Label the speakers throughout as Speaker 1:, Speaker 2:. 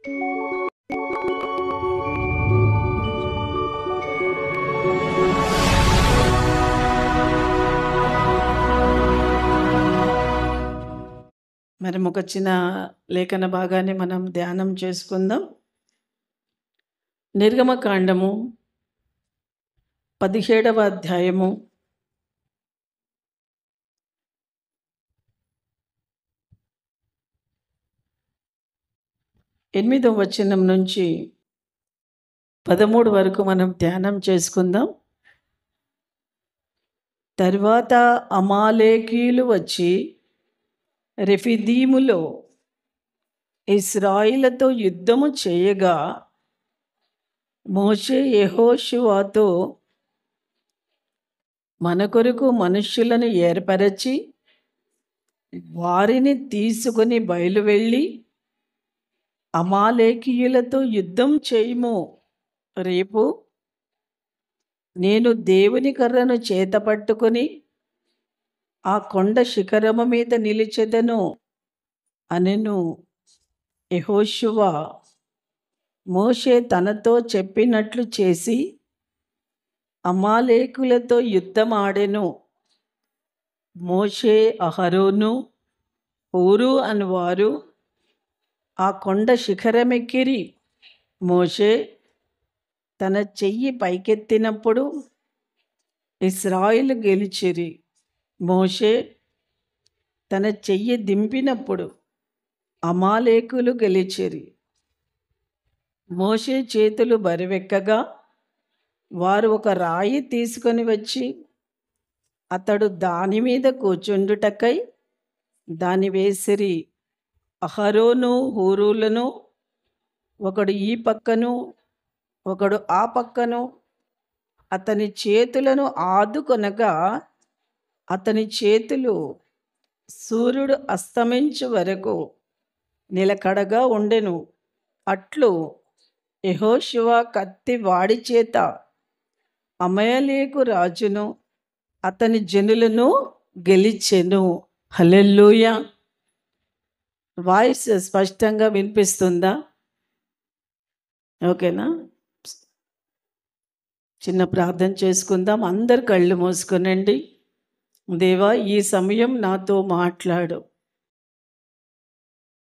Speaker 1: మరి ఒక చిన్న లేఖన భాగాన్ని మనం ధ్యానం చేసుకుందాం. నిర్గమకాండము 17వ అధ్యాయము 8వ వచనం నుంచి 13 వరకు మనం ధ్యానం చేసుకుందాం. తర్వాత అమాలేకీయులు వచ్చి రెఫీదీములో ఇశ్రాయేలుతో యుద్ధము చేయగా మోషే యెహోషువతో, మన కొరకు మనుష్యులను ఏర్పరచి వారిని తీసుకొని బయలువెళ్ళి అమాలేకీయులతో యుద్ధం చేయుము. రేపు నేను దేవుని కర్రను చేతపట్టుకొని ఆ కొండ శిఖరము మీద నిలిచెదను అనెను. యెహోషువ మోషే తనతో చెప్పినట్లు చేసి అమాలేకులతో యుద్ధమాడెను. మోషే, అహరోను, హూరు అనువారు ఆ కొండ శిఖరమెక్కిరి. మోషే తన చెయ్యి పైకెత్తినప్పుడు ఇశ్రాయేలు గెలిచిరి. మోషే తన చెయ్యి దింపినప్పుడు అమాలేకులు గెలిచిరి. మోషే చేతులు బరువెక్కగా వారు ఒక రాయి తీసుకొని వచ్చి అతడు దాని మీద కూర్చుండుటకై దాని వేసిరి. అహరోను, హూరులను ఒకడు ఈ పక్కను ఒకడు ఆ పక్కను అతని చేతులను ఆదుకొనగా అతని చేతులు సూర్యుడు అస్తమించు వరకు నిలకడగా ఉండెను. అట్లు యెహోషువ కత్తి వాడి చేత అమాలేకు రాజును అతని జనులను గెలిచెను. హల్లెలూయా. వాయిస్ స్పష్టంగా వినిపిస్తుందా? ఓకేనా? చిన్న ప్రార్థన చేసుకుందాం. అందరు కళ్ళు మూసుకునండి. దేవా, ఈ సమయం నాతో మాట్లాడు.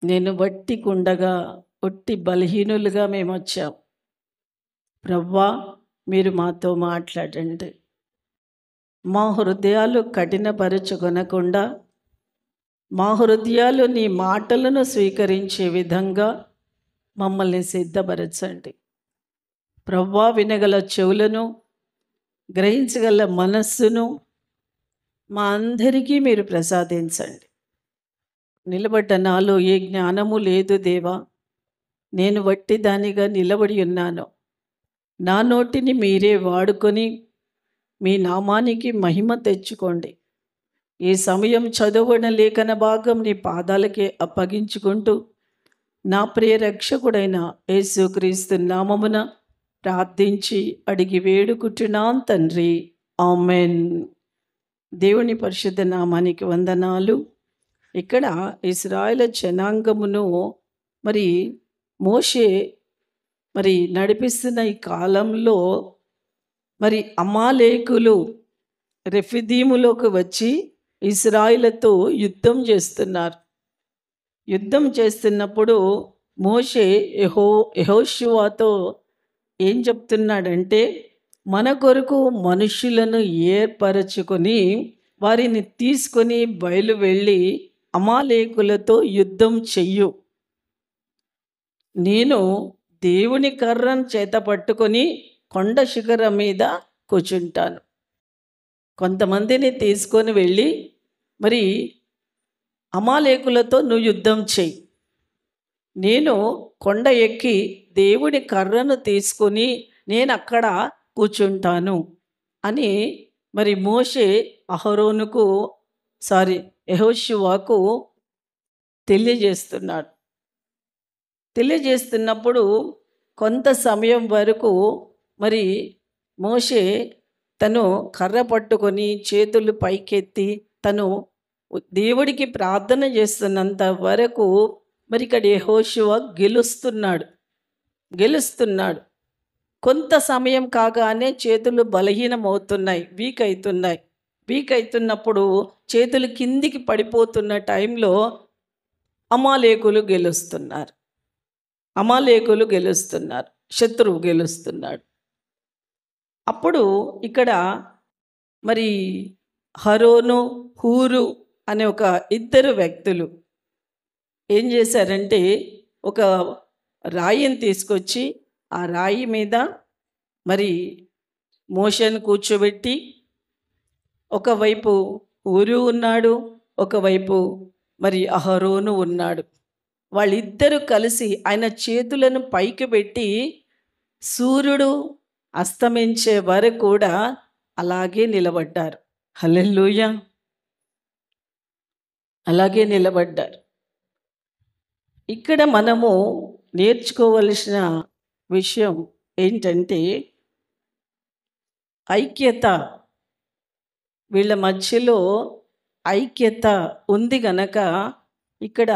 Speaker 1: నేను వట్టి కుండగా ఒట్టి బలహీనులుగా మేము వచ్చాం. ప్రవ్వా, మీరు మాతో మాట్లాడండి. మా హృదయాలు కఠినపరచుకొనకుండా మా హృదయాలు నీ మాటలను స్వీకరించే విధంగా మమ్మల్ని సిద్ధపరచండి. ప్రవ్వా, వినగల చెవులను, గ్రహించగల మనస్సును మా అందరికీ మీరు ప్రసాదించండి. నిలబడ్డ నాలో ఏ జ్ఞానము లేదు దేవా. నేను వట్టి దానిగా నిలబడి ఉన్నాను. నా నోటిని మీరే వాడుకొని మీ నామానికి మహిమ తెచ్చుకోండి. ఈ సమయం చదువున లేఖన భాగం నీ పాదాలకే అప్పగించుకుంటూ నా ప్రియ రక్షకుడైన యేసుక్రీస్తు నామమున ప్రార్థించి అడిగి వేడుకుంటున్నాం తండ్రి, ఆమెన్. దేవుని పరిశుద్ధ నామానికి వందనాలు. ఇక్కడ ఇశ్రాయేలు జనాంగమును మరి మోషే మరి నడిపిస్తున్న ఈ కాలంలో మరి అమాలేకులు రెఫీదీములోకి వచ్చి ఇశ్రాయేలుతో యుద్ధం చేస్తున్నారు. యుద్ధం చేస్తున్నప్పుడు మోషే యెహోషువతో ఏం చెప్తున్నాడంటే, మన కొరకు మనుషులను ఏర్పరచుకొని వారిని తీసుకొని బయలువెళ్ళి అమాలేకులతో యుద్ధం చెయ్యు. నేను దేవుని కర్రను చేత పట్టుకొని కొండ శిఖరం మీద కూర్చుంటాను. కొంతమందిని తీసుకొని వెళ్ళి మరి అమాలేకులతో నువ్వు యుద్ధం చెయ్యి. నేను కొండ ఎక్కి దేవుని కర్రను తీసుకొని నేను అక్కడ కూర్చుంటాను అని మరి మోషే యెహోషువకు తెలియజేస్తున్నాడు. తెలియజేస్తున్నప్పుడు కొంత సమయం వరకు మరి మోషే తను కర్ర పట్టుకొని చేతులు పైకెత్తి తను దేవుడికి ప్రార్థన చేస్తున్నంత వరకు మరి ఇక్కడ యెహోషువ గెలుస్తున్నాడు గెలుస్తున్నాడు. కొంత సమయం కాగానే చేతులు బలహీనమవుతున్నాయి, వీక్ అవుతున్నప్పుడు చేతులు కిందికి పడిపోతున్న టైంలో అమాలేకులు గెలుస్తున్నారు, శత్రువు గెలుస్తున్నాడు. అప్పుడు ఇక్కడ మరి హరోను, హూరు అనే ఒక ఇద్దరు వ్యక్తులు ఏం చేశారంటే ఒక రాయిని తీసుకొచ్చి ఆ రాయి మీద మరి మోషేను కూర్చోబెట్టి, ఒకవైపు ఊరు ఉన్నాడు, ఒకవైపు మరి అహరోను ఉన్నాడు. వాళ్ళిద్దరూ కలిసి ఆయన చేతులను పైకి పెట్టి సూర్యుడు అస్తమించే వరకు కూడా అలాగే నిలబడ్డారు. హల్లెలూయా, అలాగే నిలబడ్డారు. ఇక్కడ మనము నేర్చుకోవలసిన విషయం ఏంటంటే ఐక్యత. వీళ్ళ మధ్యలో ఐక్యత ఉంది గనక ఇక్కడ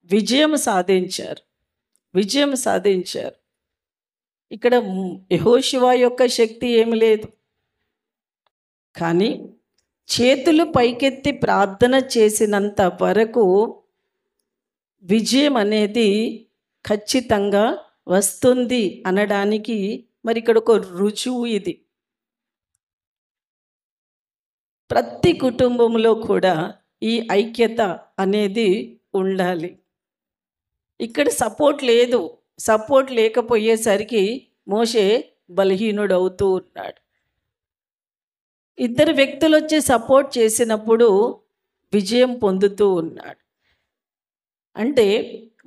Speaker 1: విజయం సాధించారు. ఇక్కడ యెహోషువ యొక్క శక్తి ఏమి లేదు, కానీ చేతులు పైకెత్తి ప్రార్థన చేసినంత వరకు విజయం అనేది ఖచ్చితంగా వస్తుంది అనడానికి మరి ఇక్కడ ఒక రుజువు ఇది. ప్రతి కుటుంబంలో కూడా ఈ ఐక్యత అనేది ఉండాలి. ఇక్కడ సపోర్ట్ లేకపోయేసరికి మోషే బలహీనుడవుతూ ఉన్నాడు. ఇద్దరు వ్యక్తులు వచ్చి సపోర్ట్ చేసినప్పుడు విజయం పొందుతూ ఉన్నాడు. అంటే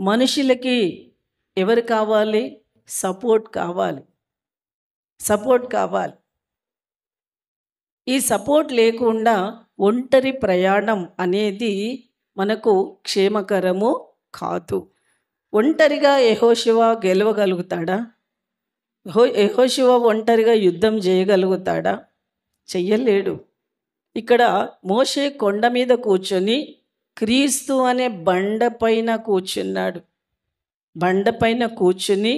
Speaker 1: మనుషులకి ఎవరు కావాలి? సపోర్ట్ కావాలి. ఈ సపోర్ట్ లేకుండా ఒంటరి ప్రయాణం అనేది మనకు క్షేమకరము కాదు. ఒంటరిగా యెహోషువ గెలవగలుగుతాడా? యెహోషువ ఒంటరిగా యుద్ధం చేయగలుగుతాడా? చెయ్యలేడు. ఇక్కడ మోషే కొండ మీద కూర్చొని క్రీస్తు అనే బండపైన కూర్చుని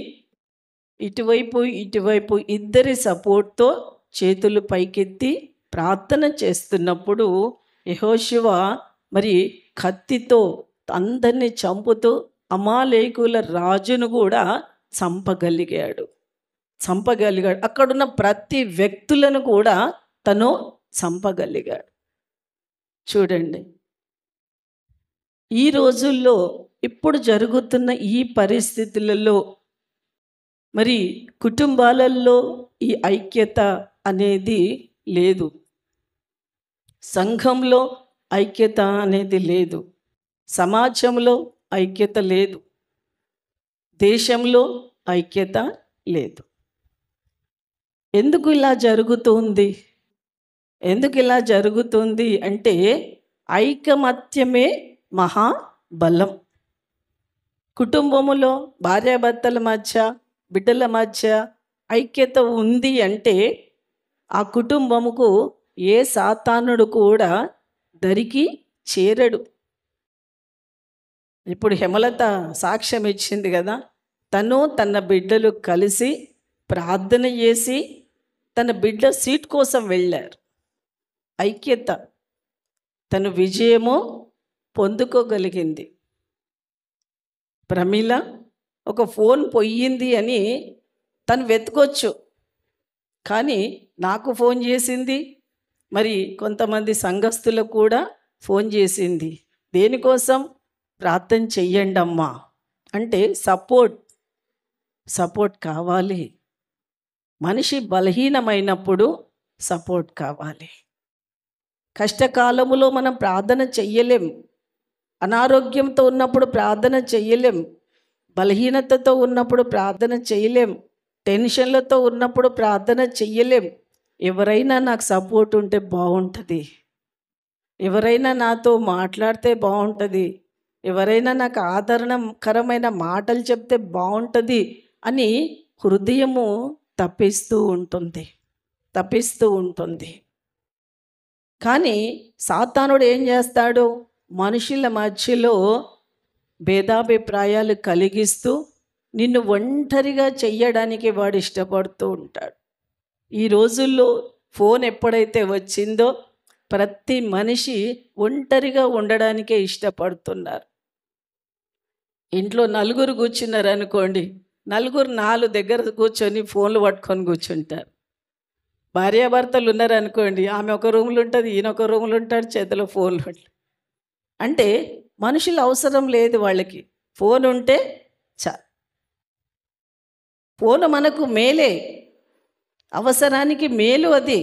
Speaker 1: ఇటువైపు ఇద్దరి సపోర్ట్తో చేతులు పైకెత్తి ప్రార్థన చేస్తున్నప్పుడు యెహోషువ మరి కత్తితో అందరినీ చంపుతూ అమాలేకుల రాజును కూడా చంపగలిగాడు. అక్కడున్న ప్రతి వ్యక్తులను కూడా తను చంపగలిగాడు. చూడండి, ఈ రోజుల్లో ఇప్పుడు జరుగుతున్న ఈ పరిస్థితులలో మరి కుటుంబాలలో ఈ ఐక్యత అనేది లేదు, సంఘంలో ఐక్యత అనేది లేదు, సమాజంలో ఐక్యత లేదు, దేశంలో ఐక్యత లేదు. ఎందుకు ఇలా జరుగుతుంది అంటే ఐకమత్యమే మహాబలం. కుటుంబములో భార్యాభర్తల మధ్య, బిడ్డల మధ్య ఐక్యత ఉంది అంటే ఆ కుటుంబముకు ఏ సాతానుడు కూడా దరికి చేరడు. ఇప్పుడు హేమలత సాక్ష్యం ఇచ్చింది కదా, తను తన బిడ్డలు కలిసి ప్రార్థన చేసి తన బిడ్డ సీట్ కోసం వెళ్ళారు. ఐక్యత, తను విజయము పొందుకోగలిగింది. ప్రమీల ఒక ఫోన్ పోయింది అని తను వెతకొచ్చు, కానీ నాకు ఫోన్ చేసింది, మరి కొంతమంది సంఘస్థులకు కూడా ఫోన్ చేసింది. దేనికోసం? ప్రార్థన చెయ్యండి అమ్మా అంటే సపోర్ట్ కావాలి. మనిషి బలహీనమైనప్పుడు సపోర్ట్ కావాలి. కష్టకాలములో మనం ప్రార్థన చెయ్యలేం, అనారోగ్యంతో ఉన్నప్పుడు ప్రార్థన చెయ్యలేం, బలహీనతతో ఉన్నప్పుడు ప్రార్థన చేయలేం, టెన్షన్లతో ఉన్నప్పుడు ప్రార్థన చెయ్యలేం. ఎవరైనా నాకు సపోర్ట్ ఉంటే బాగుంటుంది, ఎవరైనా నాతో మాట్లాడితే బాగుంటుంది, ఎవరైనా నాకు ఆదరణకరమైన మాటలు చెప్తే బాగుంటుంది అని హృదయము తప్పిస్తూ ఉంటుంది. కానీ సాతానుడు ఏం చేస్తాడు? మనుషుల మధ్యలో భేదాభిప్రాయాలు కలిగిస్తూ నిన్ను ఒంటరిగా చెయ్యడానికి వాడు ఇష్టపడుతూ ఉంటాడు. ఈ రోజుల్లో ఫోన్ ఎప్పుడైతే వచ్చిందో ప్రతి మనిషి ఒంటరిగా ఉండడానికే ఇష్టపడుతున్నారు. ఇంట్లో నలుగురు కూర్చున్నారు అనుకోండి, నలుగురు నాలుగు దగ్గర కూర్చొని ఫోన్లు పట్టుకొని కూర్చుంటారు. భార్యాభర్తలు ఉన్నారనుకోండి, ఆమె ఒక రూమ్లో ఉంటుంది, ఈయన ఒక రూమ్లో ఉంటాడు, చేతిలో ఫోన్లు ఉంటాయి. అంటే మనుషులు అవసరం లేదు వాళ్ళకి, ఫోన్ ఉంటే చాలు. ఫోన్ మనకు మేలే, అవసరానికి మేలు అది.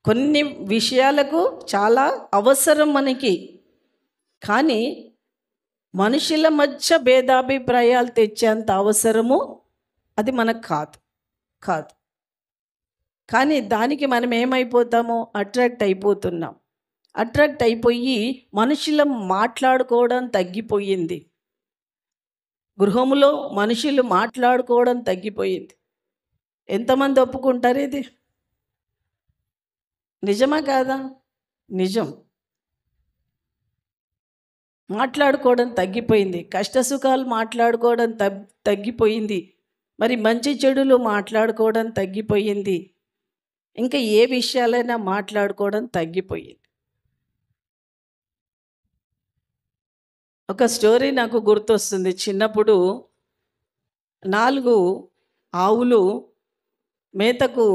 Speaker 1: కొన్ని విషయాలకు చాలా అవసరం మనకి. కానీ మనుషుల మధ్య భేదాభిప్రాయాలు తెచ్చేంత అవసరము అది మనకు కాదు. కానీ దానికి మనం ఏమైపోతామో అట్రాక్ట్ అయిపోతున్నాం. అట్రాక్ట్ అయిపోయి మనుషుల మాట్లాడుకోవడం తగ్గిపోయింది. గృహంలో మనుషులు మాట్లాడుకోవడం తగ్గిపోయింది. ఎంతమంది ఒప్పుకుంటారు ఇది? నిజమా కాదా? నిజం. మాట్లాడుకోవడం తగ్గిపోయింది. కష్టసుఖాలు మాట్లాడుకోవడం తగ్గిపోయింది. మరి మంచి చెడులు మాట్లాడుకోవడం తగ్గిపోయింది. ఇంకా ఏ విషయాలైనా మాట్లాడుకోవడం తగ్గిపోయింది. ఒక స్టోరీ నాకు గుర్తొస్తుంది. చిన్నప్పుడు 4 ఆవులు మేతకు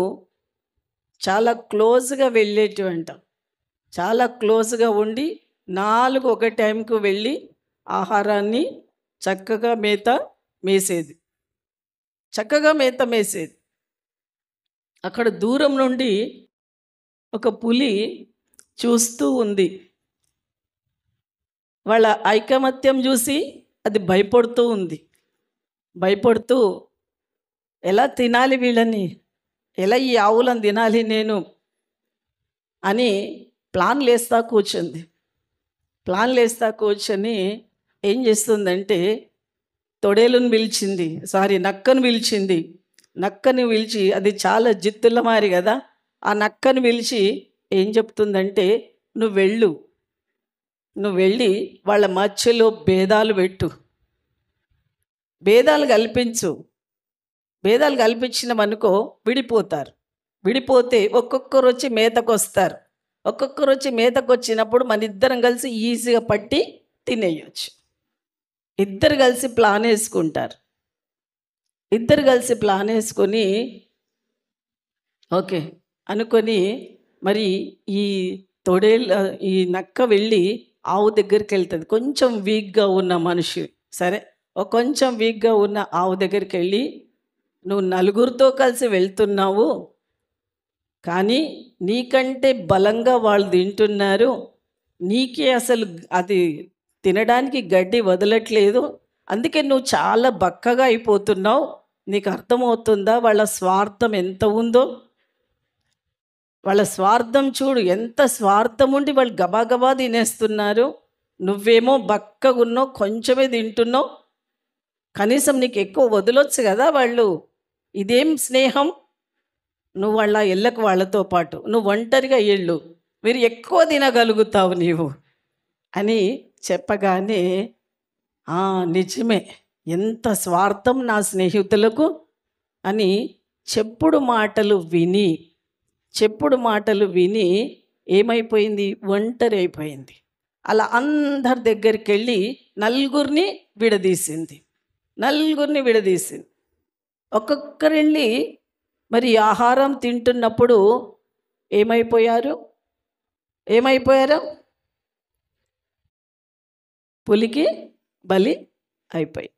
Speaker 1: చాలా క్లోజ్గా వెళ్ళేటివంట. చాలా క్లోజ్గా ఉండి 4 ఒక టైంకు వెళ్ళి ఆహారాన్ని చక్కగా మేత మేసేది. అక్కడ దూరం నుండి ఒక పులి చూస్తూ ఉంది. వాళ్ళ ఐకమత్యం చూసి అది భయపడుతూ ఉంది. భయపడుతూ ఎలా తినాలి వీళ్ళని, ఎలా ఈ ఆవులను తినాలి నేను అని ప్లాన్లు వేస్తా కూర్చొని ఏం చేస్తుందంటే తొడేలును పిలిచింది, నక్కను పిలిచి అది చాలా జిత్తుల మారి కదా, ఆ నక్కను పిలిచి ఏం చెప్తుందంటే నువ్వు వెళ్ళి వాళ్ళ మధ్యలో భేదాలు పెట్టు, భేదాలు కల్పించినామనుకో విడిపోతే ఒక్కొక్కరు వచ్చి మేతకు వచ్చినప్పుడు మన ఇద్దరం కలిసి ఈజీగా పట్టి తినేయచ్చు. ఇద్దరు కలిసి ప్లాన్ వేసుకొని ఓకే అనుకొని మరి ఈ నక్క వెళ్ళి ఆవు దగ్గరికి వెళ్తుంది. కొంచెం వీక్గా ఉన్న మనిషి, సరే కొంచెం వీక్గా ఉన్న ఆవు దగ్గరికి వెళ్ళి నువ్వు నలుగురితో కలిసి వెళ్తున్నావు, కానీ నీకంటే బలంగా వాళ్ళు తింటున్నారు, నీకే అసలు అది తినడానికి గడ్డి వదలట్లేదు, అందుకే నువ్వు చాలా బక్కగా అయిపోతున్నావు. నీకు అర్థమవుతుందా వాళ్ళ స్వార్థం ఎంత ఉందో? వాళ్ళ స్వార్థం చూడు, ఎంత స్వార్థం ఉండి వాళ్ళు గబాగబా తినేస్తున్నారు. నువ్వేమో బక్కగా ఉన్నావు, కొంచెమే తింటున్నావు. కనీసం నీకు ఎక్కువ వదలొచ్చు కదా వాళ్ళు. ఇదేం స్నేహం? నువ్వు వాళ్ళతో పాటు నువ్వు ఒంటరిగా మీరు ఎక్కువ తినగలుగుతావు నీవు అని చెప్పగానే నిజమే, ఎంత స్వార్థం నా స్నేహితులకు అని చెప్పుడు మాటలు విని ఏమైపోయింది? ఒంటరి అయిపోయింది. అలా అందరి దగ్గరికి వెళ్ళి నలుగురిని విడదీసింది. ఒక్కొక్కరెళ్ళి మరి ఆహారం తింటున్నప్పుడు ఏమైపోయారు? పులికి బలి అయిపోయి.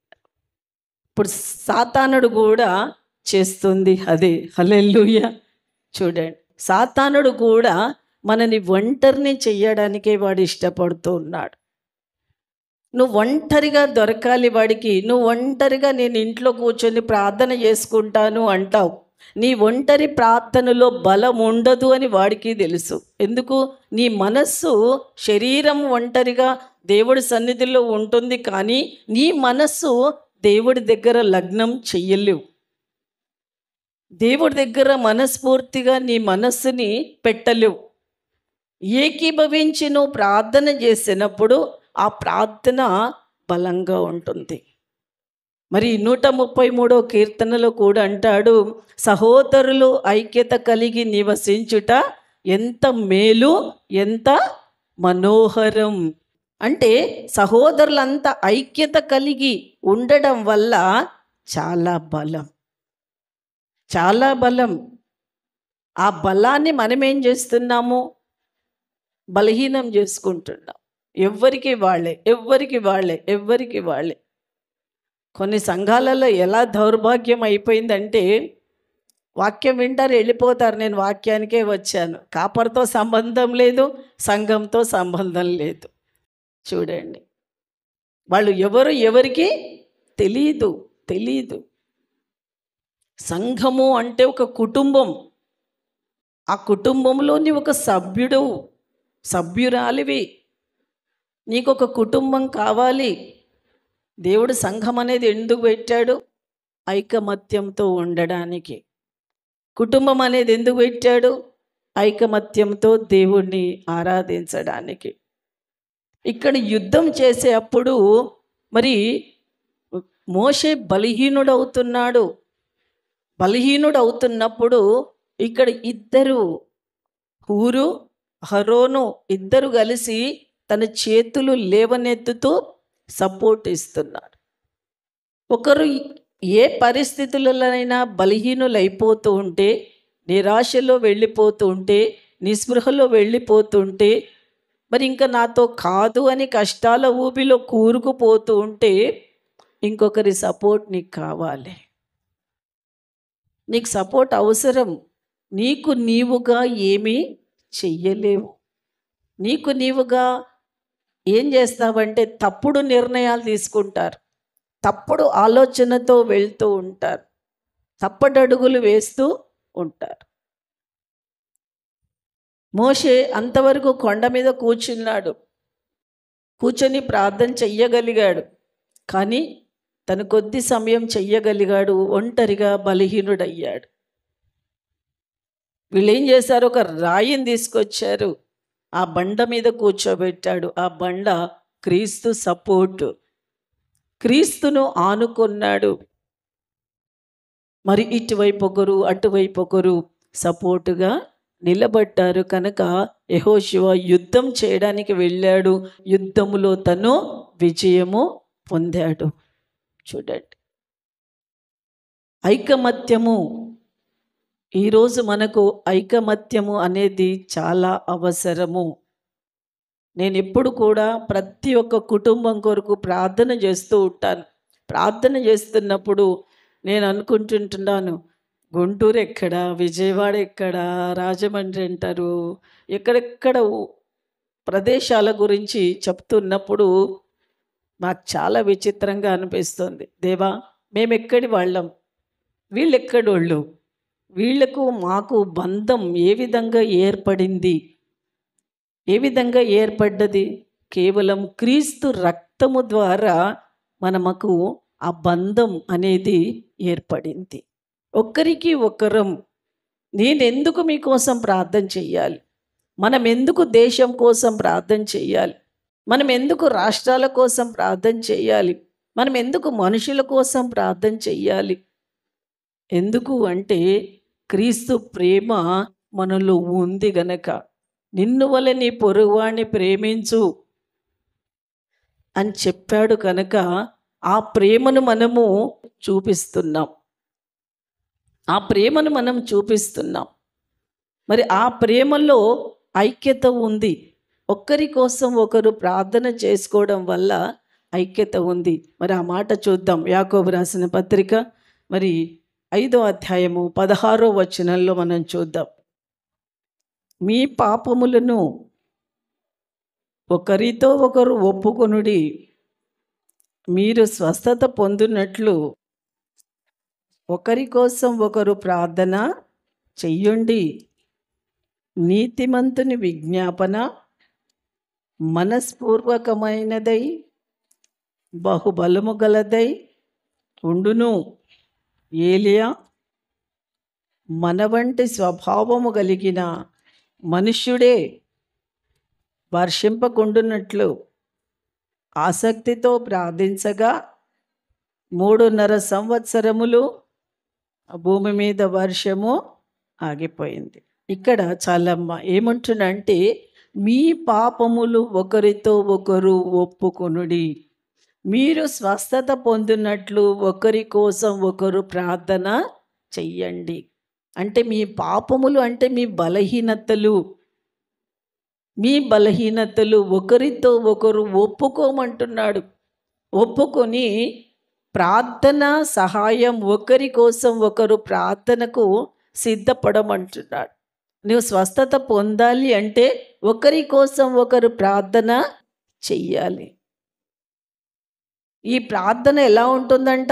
Speaker 1: ఇప్పుడు సాతానుడు కూడా చేస్తుంది అదే. హల్లెలూయా. చూడండి, సాతానుడు కూడా మనని ఒంటరిని చెయ్యడానికే వాడు ఇష్టపడుతూ ఉన్నాడు. నువ్వు ఒంటరిగా దొరకాలి వాడికి. నువ్వు ఒంటరిగా నేను ఇంట్లో కూర్చొని ప్రార్థన చేసుకుంటాను అంటావు. నీ ఒంటరి ప్రార్థనలో బలం ఉండదు అని వాడికి తెలుసు. ఎందుకు? నీ మనస్సు, శరీరం ఒంటరిగా దేవుడి సన్నిధిలో ఉంటుంది, కానీ నీ మనస్సు దేవుడి దగ్గర లగ్నం చెయ్యలేవు. దేవుడి దగ్గర మనస్ఫూర్తిగా నీ మనస్సుని పెట్టలేవు. ఏకీభవించి నువ్వు ప్రార్థన చేసినప్పుడు ఆ ప్రార్థన బలంగా ఉంటుంది. మరి 133వ కీర్తనలో కూడా అంటాడు, సహోదరులు ఐక్యత కలిగి నివసించుట ఎంత మేలు, ఎంత మనోహరం. అంటే సహోదరులంతా ఐక్యత కలిగి ఉండడం వల్ల చాలా బలం, చాలా బలం. ఆ బలాన్ని మనం ఏం చేస్తున్నాము? బలహీనం చేసుకుంటున్నాం. ఎవ్వరికి వాళ్ళే. కొన్ని సంఘాలలో ఎలా దౌర్భాగ్యం అయిపోయిందంటే, వాక్యం వింటారు, వెళ్ళిపోతారు. నేను వాక్యానికే వచ్చాను. కాపరితో సంబంధం లేదు, సంఘంతో సంబంధం లేదు. చూడండి, వాళ్ళు ఎవరికి తెలీదు. సంఘము అంటే ఒక కుటుంబం. ఆ కుటుంబంలోని ఒక సభ్యురాలివి. నీకు ఒక కుటుంబం కావాలి. దేవుడు సంఘం అనేది ఎందుకు పెట్టాడు? ఐకమత్యంతో ఉండడానికి. కుటుంబం అనేది ఎందుకు పెట్టాడు? ఐకమత్యంతో దేవుణ్ణి ఆరాధించడానికి. ఇక్కడ యుద్ధం చేసే అప్పుడు మరి మోషే బలహీనుడవుతున్నప్పుడు ఇక్కడ ఇద్దరు, హూరు హరోను ఇద్దరు కలిసి తన చేతులు లేవనెత్తుతూ సపోర్ట్ ఇస్తున్నారు. ఒకరు ఏ పరిస్థితులైనా బలహీనులైపోతూ ఉంటే, నిరాశలో వెళ్ళిపోతూ ఉంటే, నిస్పృహలో వెళ్ళిపోతుంటే, మరి ఇంకా నాతో కాదు అని కష్టాల ఊబిలో కూరుకుపోతూ ఉంటే, ఇంకొకరి సపోర్ట్ నీకు కావాలి. నీకు సపోర్ట్ అవసరం. నీకు నీవుగా ఏమీ చెయ్యలేవు. నీకు నీవుగా ఏం చేస్తావంటే తప్పుడు నిర్ణయాలు తీసుకుంటారు, తప్పుడు ఆలోచనతో వెళ్తూ ఉంటారు, తప్పటడుగులు వేస్తూ ఉంటారు. మోషే అంతవరకు కొండ మీద కూర్చొని ప్రార్థన చెయ్యగలిగాడు. కానీ తను కొద్ది సమయం చెయ్యగలిగాడు, ఒంటరిగా బలహీనుడయ్యాడు. వీళ్ళు ఏం చేశారు? ఒక రాయిని తీసుకొచ్చారు, ఆ బండ మీద కూర్చోబెట్టాడు. ఆ బండ క్రీస్తు సపోర్టు, క్రీస్తును ఆనుకున్నాడు. మరి ఇటువైపు ఒకరు, అటువైపు ఒకరు సపోర్టుగా నిలబడ్డారు. కనుక యెహోషువ యుద్ధం చేయడానికి వెళ్ళాడు. యుద్ధములో తను విజయము పొందాడు. చూడండి, ఐకమత్యము. ఈరోజు మనకు ఐకమత్యము అనేది చాలా అవసరము. నేను ఎప్పుడు కూడా ప్రతి ఒక్క కుటుంబం కొరకు ప్రార్థన చేస్తూ ఉంటాను. ప్రార్థన చేస్తున్నప్పుడు నేను అనుకుంటుంటున్నాను, గుంటూరు ఎక్కడ, విజయవాడ ఎక్కడ, రాజమండ్రి అంటారు, ఎక్కడెక్కడ ప్రదేశాల గురించి చెప్తున్నప్పుడు నాకు చాలా విచిత్రంగా అనిపిస్తుంది. దేవా, మేమెక్కడి వాళ్ళం, వీళ్ళెక్కడోళ్ళు, వీళ్లకు మాకు బంధం ఏ విధంగా ఏర్పడింది? ఏ విధంగా ఏర్పడ్డది? కేవలం క్రీస్తు రక్తము ద్వారా మనకు ఆ బంధం అనేది ఏర్పడింది. ఒక్కరికి ఒకరం. నేనెందుకు మీకోసం ప్రార్థన చెయ్యాలి? మనం ఎందుకు దేశం కోసం ప్రార్థన చెయ్యాలి? మనం ఎందుకు రాష్ట్రాల కోసం ప్రార్థన చెయ్యాలి? మనం ఎందుకు మనుషుల కోసం ప్రార్థన చెయ్యాలి? ఎందుకు అంటే క్రీస్తు ప్రేమ మనలో ఉంది గనక. నిన్ను వలె నీ పొరుగువాణ్ణి ప్రేమించు అని చెప్పాడు కనుక ఆ ప్రేమను మనము చూపిస్తున్నాం. మరి ఆ ప్రేమలో ఐక్యత ఉంది. ఒక్కరి కోసం ఒకరు ప్రార్థన చేసుకోవడం వల్ల ఐక్యత ఉంది. మరి ఆ మాట చూద్దాం. యాకోబు రాసిన పత్రిక మరి 5వ అధ్యాయము 16వ వచనంలో మనం చూద్దాం. మీ పాపములను ఒకరితో ఒకరు ఒప్పుకొనుడి, మీరు స్వస్థత పొందినట్లు ఒకరి కోసం ఒకరు ప్రార్థన చెయ్యండి. నీతిమంతుని విజ్ఞాపన మనస్పూర్వకమైనదై బహుబలము గలదై ఉండును. ఏలియా మన వంటి స్వభావము కలిగిన మనుష్యుడే వర్షింపకుండునట్లు ఆసక్తితో ప్రార్థించగా 3.5 సంవత్సరములు భూమి మీద వర్షము ఆగిపోయింది. ఇక్కడ చాలమ్మ ఏమంటున్నంటే, మీ పాపములు ఒకరితో ఒకరు ఒప్పుకొనుడి, మీరు స్వస్థత పొందినట్లు ఒకరి కోసం ఒకరు ప్రార్థన చెయ్యండి. అంటే మీ పాపములు అంటే మీ బలహీనతలు ఒకరితో ఒకరు ఒప్పుకోమంటున్నాడు. ఒప్పుకొని ప్రార్థన సహాయం, ఒకరి కోసం ఒకరు ప్రార్థనకు సిద్ధపడమంటున్నాడు. నువ్వు స్వస్థత పొందాలి అంటే ఒకరి కోసం ఒకరు ప్రార్థన చెయ్యాలి. ఈ ప్రార్థన ఎలా ఉంటుందంట?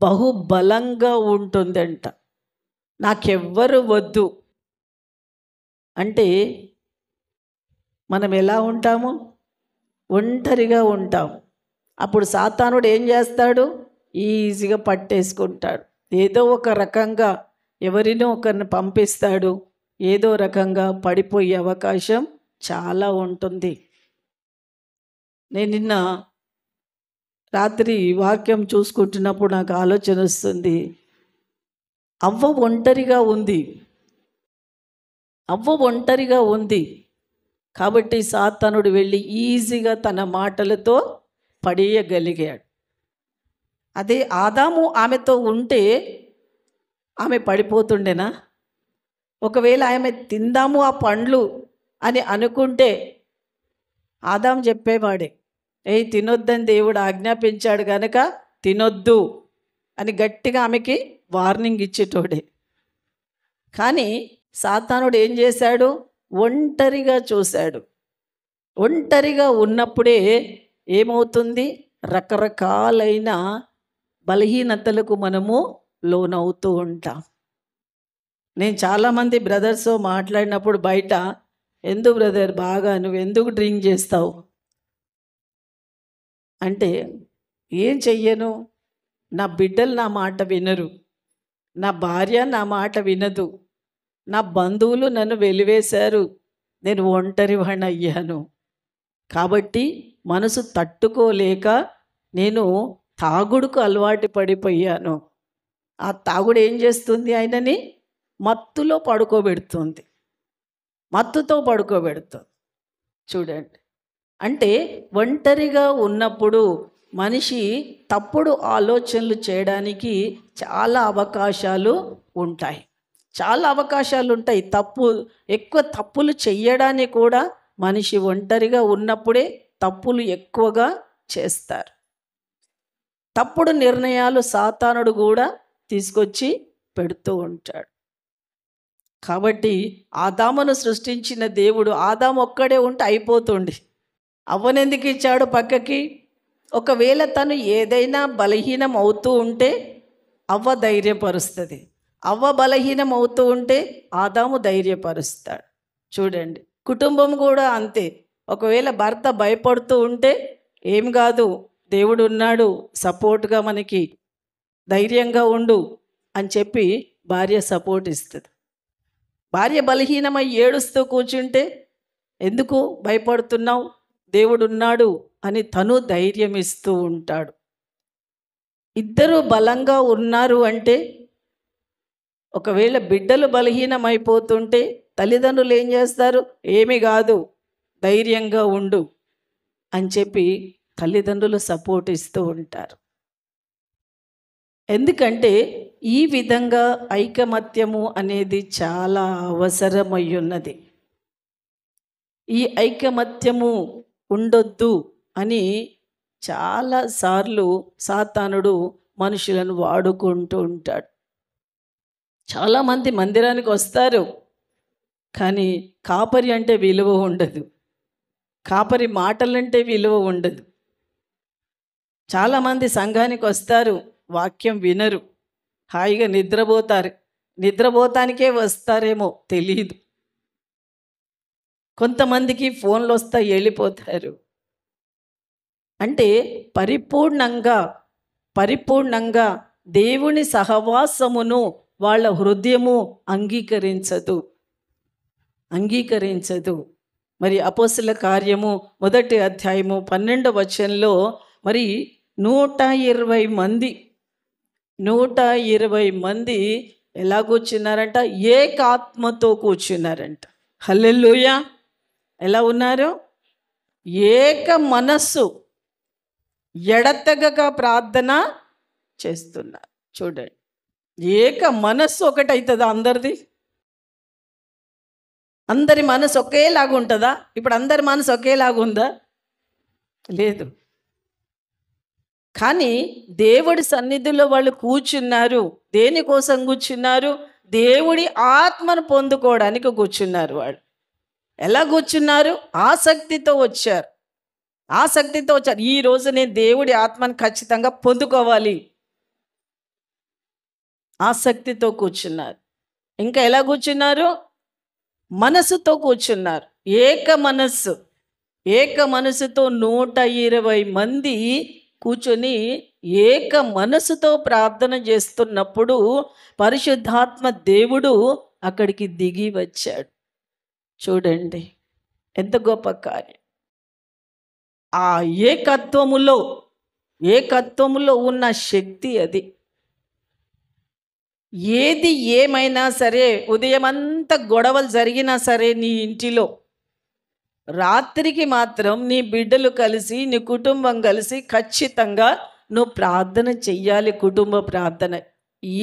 Speaker 1: బహుబలంగా ఉంటుందంట. నాకెవ్వరు వద్దు అంటే మనం ఎలా ఉంటాము? ఒంటరిగా ఉంటాం. అప్పుడు సాతానుడు ఏం చేస్తాడు? ఈజీగా పట్టేసుకుంటాడు. ఏదో ఒక రకంగా ఎవరినో ఒకరిని పంపిస్తాడు. ఏదో రకంగా పడిపోయే అవకాశం చాలా ఉంటుంది. నేను నిన్న రాత్రి వాక్యం చూసుకుంటున్నప్పుడు నాకు ఆలోచన వస్తుంది. అవ్వ ఒంటరిగా ఉంది కాబట్టి సాతానుడు వెళ్ళి ఈజీగా తన మాటలతో పడేయగలిగాడు. అదే ఆదాము ఆమెతో ఉంటే ఆమె పడిపోతుండేనా? ఒకవేళ ఆమె తిందాము ఆ పండ్లు అని అనుకుంటే ఆదాము చెప్పేవాడే, తినొద్దని దేవుడు ఆజ్ఞాపించాడు కనుక తినొద్దు అని గట్టిగా ఆమెకి వార్నింగ్ ఇచ్చేటోడే. కానీ సాతానుడు ఏం చేశాడు? ఒంటరిగా చూశాడు. ఒంటరిగా ఉన్నప్పుడే ఏమవుతుంది? రకరకాలైన బలహీనతలకు మనము లోనవుతూ ఉంటాం. నేను చాలామంది బ్రదర్స్తో మాట్లాడినప్పుడు బయట, ఎందుకు బ్రదర్ బాగా నువ్వు ఎందుకు డ్రింక్ చేస్తావు అంటే, ఏం చెయ్యను, నా బిడ్డలు నా మాట వినరు, నా భార్య నా మాట వినదు, నా బంధువులు నన్ను వెలివేశారు, నేను ఒంటరివాణ్ణి అయ్యాను, కాబట్టి మనసు తట్టుకోలేక నేను తాగుడుకు అలవాటు పడిపోయాను. ఆ తాగుడు ఏం చేస్తుంది? ఆయనని మత్తులో పడుకోబెడుతుంది, మత్తుతో పడుకోబెడుతుంది. చూడండి, అంటే ఒంటరిగా ఉన్నప్పుడు మనిషి తప్పుడు ఆలోచనలు చేయడానికి చాలా అవకాశాలు ఉంటాయి. ఎక్కువ తప్పులు చెయ్యడానికి కూడా మనిషి ఒంటరిగా ఉన్నప్పుడే తప్పులు ఎక్కువగా చేస్తారు. తప్పుడు నిర్ణయాలు సాతానుడు కూడా తీసుకొచ్చి పెడుతూ ఉంటాడు. కాబట్టి ఆదామును సృష్టించిన దేవుడు, ఆదాము ఒక్కడే ఉంటే అయిపోతుండి, అవ్వనెందుకు ఇచ్చాడు పక్కకి? ఒకవేళ తను ఏదైనా బలహీనం అవుతూ ఉంటే అవ్వ ధైర్యపరుస్తుంది, అవ్వ బలహీనం అవుతూ ఉంటే ఆదాము ధైర్యపరుస్తాడు. చూడండి, కుటుంబం కూడా అంతే. ఒకవేళ భర్త భయపడుతూ ఉంటే ఏం కాదు, దేవుడు ఉన్నాడు సపోర్ట్గా, మనకి ధైర్యంగా ఉండు అని చెప్పి భార్య సపోర్ట్ ఇస్తుంది. భార్య బలహీనమై ఏడుస్తూ కూర్చుంటే ఎందుకు భయపడుతున్నావు, దేవుడు ఉన్నాడు అని తను ధైర్యం ఇస్తూ ఉంటాడు. ఇద్దరు బలంగా ఉన్నారు అంటే, ఒకవేళ బిడ్డలు బలహీనమైపోతుంటే తల్లిదండ్రులు ఏం చేస్తారు? ఏమీ కాదు, ధైర్యంగా ఉండు అని చెప్పి తల్లిదండ్రులు సపోర్ట్ ఇస్తూ ఉంటారు. ఎందుకంటే ఈ విధంగా ఐకమత్యము అనేది చాలా అవసరమై ఉన్నది. ఈ ఐకమత్యము ఉండొద్దు అని చాలాసార్లు సాతానుడు మనుషులను వాడుకుంటూ ఉంటాడు. చాలామంది మందిరానికి వస్తారు, కానీ కాపరి అంటే విలువ ఉండదు, కాపరి మాటలంటే విలువ ఉండదు. చాలామంది సంఘానికి వస్తారు, వాక్యం వినరు, హాయిగా నిద్రపోతారు. నిద్రపోతానికే వస్తారేమో తెలియదు. కొంతమందికి ఫోన్లు వస్తాయి, వెళ్ళిపోతారు. అంటే పరిపూర్ణంగా దేవుని సహవాసమును వాళ్ళ హృదయము అంగీకరించదు. మరి అపోస్తల కార్యము 1వ అధ్యాయము 12వ వచనంలో మరి 120 మంది 120 మంది ఎలా కూర్చున్నారంట? ఏకాత్మతో కూర్చున్నారంట. హల్లెలూయా! ఎలా ఉన్నారు? ఏక మనస్సు, ఎడతెగక ప్రార్థన చేస్తున్నారు. చూడండి, ఏక మనస్సు ఒకటవుతుందా అందరిది? అందరి మనసు ఒకేలాగా ఉంటుందా? ఇప్పుడు అందరి మనసు ఒకేలాగా ఉందా? లేదు. కానీ దేవుడి సన్నిధిలో వాళ్ళు కూర్చున్నారు. దేనికోసం కూర్చున్నారు? దేవుడి ఆత్మను పొందుకోవడానికి కూర్చున్నారు. వాళ్ళు ఎలా కూర్చున్నారు? ఆసక్తితో వచ్చారు. ఆసక్తితో వచ్చారు. ఈరోజు నేను దేవుడి ఆత్మను ఖచ్చితంగా పొందుకోవాలి. ఆసక్తితో కూర్చున్నారు. ఇంకా ఎలా కూర్చున్నారు? మనసుతో కూర్చున్నారు. ఏక మనస్సు, ఏక మనసుతో 120 మంది కూర్చొని ఏక మనసుతో ప్రార్థన చేస్తున్నప్పుడు పరిశుద్ధాత్మ దేవుడు అక్కడికి దిగి వచ్చాడు. చూడండి ఎంత గొప్ప కార్యం. ఆ ఏకత్వములో ఉన్న శక్తి అది. ఏది ఏమైనా సరే, ఉదయం అంతా గొడవలు జరిగినా సరే నీ ఇంటిలో, రాత్రికి మాత్రం నీ బిడ్డలు కలిసి, నీ కుటుంబం కలిసి ఖచ్చితంగా నువ్వు ప్రార్థన చెయ్యాలి. కుటుంబ ప్రార్థన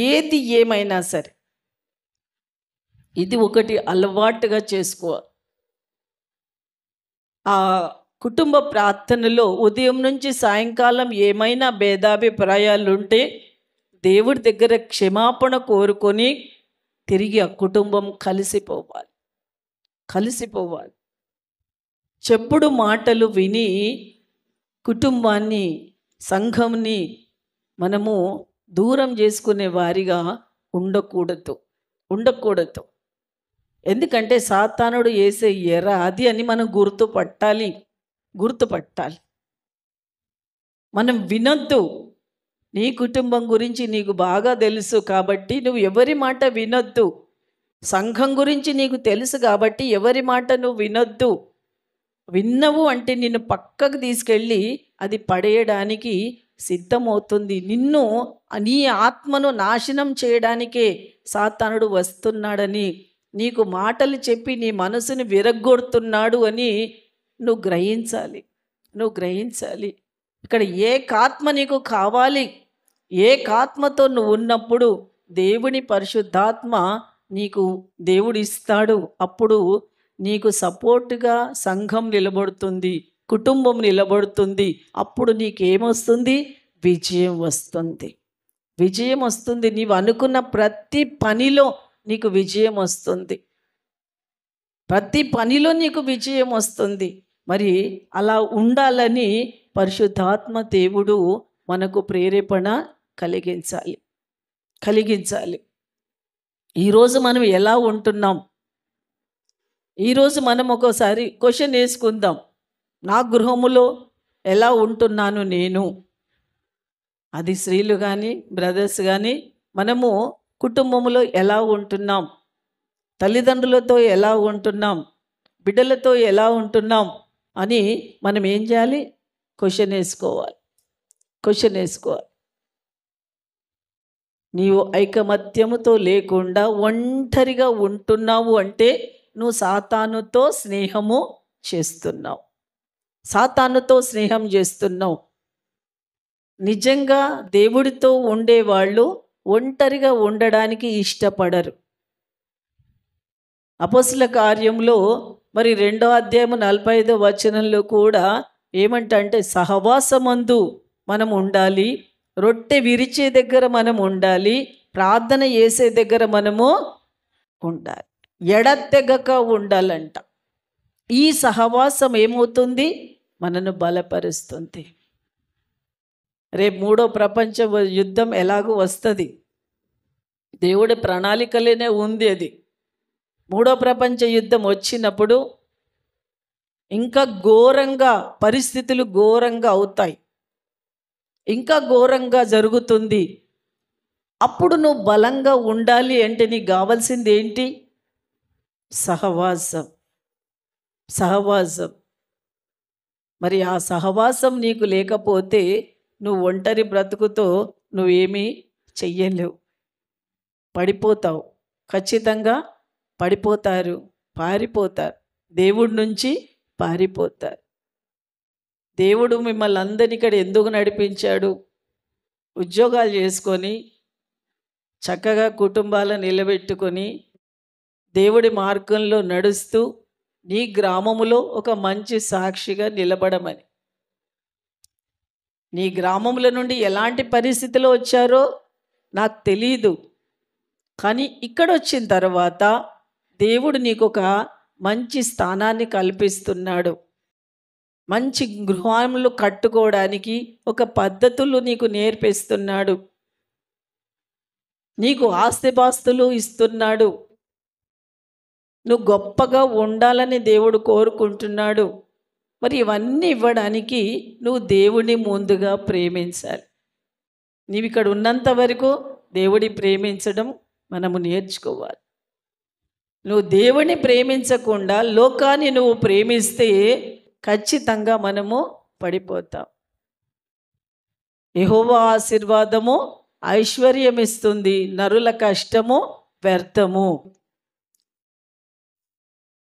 Speaker 1: ఏది ఏమైనా సరే ఇది ఒకటి అలవాటుగా చేసుకో. ఆ కుటుంబ ప్రార్థనలో ఉదయం నుంచి సాయంకాలం ఏమైనా భేదాభిప్రాయాలు ఉంటే దేవుడి దగ్గర క్షమాపణ కోరుకొని తిరిగి ఆ కుటుంబం కలిసిపోవాలి. చెప్పుడు మాటలు విని కుటుంబాన్ని, సంఘంని మనము దూరం చేసుకునే వారిగా ఉండకూడదు. ఎందుకంటే సాతానుడు వేసే ఎర అది అని మనం గుర్తుపట్టాలి. మనం వినొద్దు. నీ కుటుంబం గురించి నీకు బాగా తెలుసు కాబట్టి నువ్వు ఎవరి మాట వినొద్దు. సంఘం గురించి నీకు తెలుసు కాబట్టి ఎవరి మాట నువ్వు వినొద్దు. విన్నవు అంటే నిన్ను పక్కకు తీసుకెళ్ళి అది పడేయడానికి సిద్ధమవుతుంది. నీ ఆత్మను నాశనం చేయడానికే సాతానుడు వస్తున్నాడని, నీకు మాటలు చెప్పి నీ మనసుని విరగ్గొడుతున్నాడు అని నువ్వు గ్రహించాలి. ఇక్కడ ఏకాత్మ నీకు కావాలి. ఏకాత్మతో నువ్వు ఉన్నప్పుడు దేవుని పరిశుద్ధాత్మ నీకు దేవుడు ఇస్తాడు. అప్పుడు నీకు సపోర్టుగా సంఘం నిలబడుతుంది, కుటుంబం నిలబడుతుంది. అప్పుడు నీకేమొస్తుంది? విజయం వస్తుంది. నీవు అనుకున్న ప్రతి పనిలో నీకు విజయం వస్తుంది. మరి అలా ఉండాలని పరిశుద్ధాత్మ దేవుడు మనకు ప్రేరేపణ కలిగించాలి. ఈరోజు మనం ఎలా ఉంటున్నాం? ఈరోజు మనం ఒకసారి క్వశ్చన్ వేసుకుందాం. నా గృహములో ఎలా ఉంటున్నాను నేను? అది స్త్రీలు కానీ బ్రదర్స్ కానీ, మనము కుటుంబంలో ఎలా ఉంటున్నాం? తల్లిదండ్రులతో ఎలా ఉంటున్నాం? బిడ్డలతో ఎలా ఉంటున్నాం అని మనం ఏం చేయాలి? క్వశ్చన్ వేసుకోవాలి. నీవు ఐకమత్యముతో లేకుండా ఒంటరిగా ఉంటున్నావు అంటే నువ్వు సాతానుతో స్నేహం చేస్తున్నావు. నిజంగా దేవుడితో ఉండేవాళ్ళు ఒంటరిగా ఉండడానికి ఇష్టపడరు. అపోస్తల కార్యంలో మరి 2వ అధ్యాయం 45వ వచనంలో కూడా ఏమంటే సహవాసమందు మనం ఉండాలి, రొట్టె విరిచే దగ్గర మనం ఉండాలి, ప్రార్థన చేసే దగ్గర మనము ఉండాలి, ఎడతెగక ఉండాలంట. ఈ సహవాసం ఏమవుతుంది? మనను బలపరుస్తుంది. రేపు 3వ ప్రపంచ యుద్ధం ఎలాగో వస్తుంది. దేవుడి ప్రణాళికలోనే ఉంది అది. 3వ ప్రపంచ యుద్ధం వచ్చినప్పుడు ఇంకా పరిస్థితులు ఘోరంగా అవుతాయి, ఇంకా ఘోరంగా జరుగుతుంది. అప్పుడు నువ్వు బలంగా ఉండాలి అంటే నీకు కావాల్సింది ఏంటి? సహవాసం. సహవాసం. మరి ఆ సహవాసం నీకు లేకపోతే నువ్వు ఒంటరి బ్రతుకుతో నువ్వేమీ చెయ్యలేవు. పడిపోతావు. ఖచ్చితంగా పడిపోతారు, పారిపోతారు. దేవుడి నుంచి పారిపోతారు. దేవుడు మిమ్మల్ని అందరినీ ఇక్కడ ఎందుకు నడిపించాడు? ఉద్యోగాలు చేసుకొని చక్కగా కుటుంబాలను నిలబెట్టుకొని దేవుడి మార్గంలో నడుస్తూ నీ గ్రామములో ఒక మంచి సాక్షిగా నిలబడమని. నీ గ్రామముల నుండి ఎలాంటి పరిస్థితిలో వచ్చారో నాకు తెలీదు, కానీ ఇక్కడ వచ్చిన తర్వాత దేవుడు నీకు ఒక మంచి స్థానాన్ని కల్పిస్తున్నాడు. మంచి గృహములు కట్టుకోవడానికి ఒక పద్ధతులు నీకు నేర్పిస్తున్నాడు. నీకు ఆస్తిపాస్తులు ఇస్తున్నాడు. నువ్వు గొప్పగా ఉండాలని దేవుడు కోరుకుంటున్నాడు. మరి ఇవన్నీ ఇవ్వడానికి నువ్వు దేవుడిని ముందుగా ప్రేమించాలి. నీవు ఇక్కడ ఉన్నంత వరకు దేవుడిని ప్రేమించడం మనము నేర్చుకోవాలి. నువ్వు దేవుడిని ప్రేమించకుండా లోకాన్ని నువ్వు ప్రేమిస్తే ఖచ్చితంగా మనము పడిపోతాం. యెహోవా ఆశీర్వాదము ఐశ్వర్యం ఇస్తుంది, నరుల కష్టము వ్యర్థము.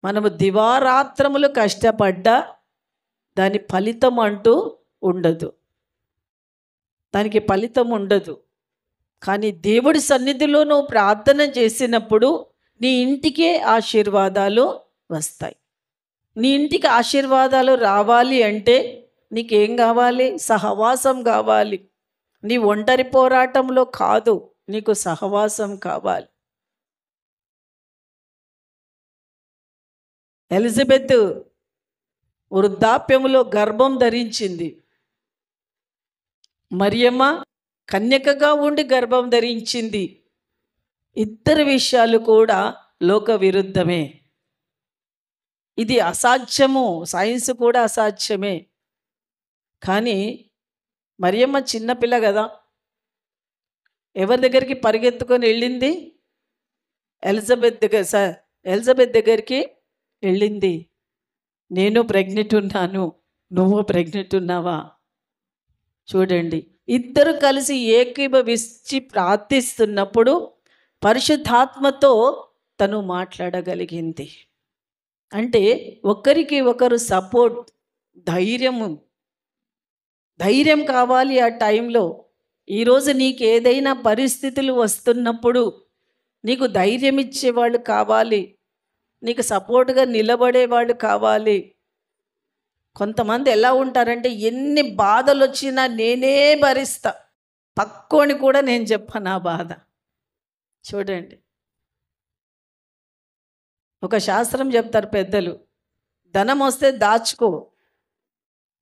Speaker 1: మనము దివారాత్రములు కష్టపడ్డా దాని ఫలితం అంటూ ఉండదు, దానికి ఫలితం ఉండదు. కానీ దేవుడి సన్నిధిలో నువ్వు ప్రార్థన చేసినప్పుడు నీ ఇంటికే ఆశీర్వాదాలు వస్తాయి. నీ ఇంటికి ఆశీర్వాదాలు రావాలి అంటే నీకేం కావాలి? సహవాసం కావాలి. నీ ఒంటరి పోరాటంలో కాదు, నీకు సహవాసం కావాలి. ఎలిజబెత్ వృద్ధాప్యములో గర్భం ధరించింది. మరియమ్మ కన్యకగా ఉండి గర్భం ధరించింది. ఇద్దరు విషయాలు కూడా లోక విరుద్ధమే. ఇది అసాధ్యము, సైన్స్ కూడా అసాధ్యమే. కానీ మరియమ్మ చిన్నపిల్ల కదా, ఎవరి దగ్గరికి పరిగెత్తుకొని వెళ్ళింది? ఎలిజబెత్ దగ్గరికి వెళ్ళింది. నేను ప్రెగ్నెంట్ ఉన్నాను, నువ్వు ప్రెగ్నెంట్ ఉన్నావా? చూడండి, ఇద్దరు కలిసి ఏకీభవించి ప్రార్థిస్తున్నప్పుడు పరిశుద్ధాత్మతో తను మాట్లాడగలిగింది. అంటే ఒకరికి ఒకరు సపోర్ట్, ధైర్యం కావాలి ఆ టైంలో. ఈరోజు నీకు ఏదైనా పరిస్థితులు వస్తున్నప్పుడు నీకు ధైర్యం ఇచ్చేవాళ్ళు కావాలి, నీకు సపోర్ట్గా నిలబడేవాళ్ళు కావాలి. కొంతమంది ఎలా ఉంటారంటే ఎన్ని బాధలు వచ్చినా నేనే భరిస్తా, పక్కోని కూడా నేను చెప్పను నా బాధ. చూడండి, ఒక శాస్త్రం చెప్తారు పెద్దలు, ధనం వస్తే దాచుకో,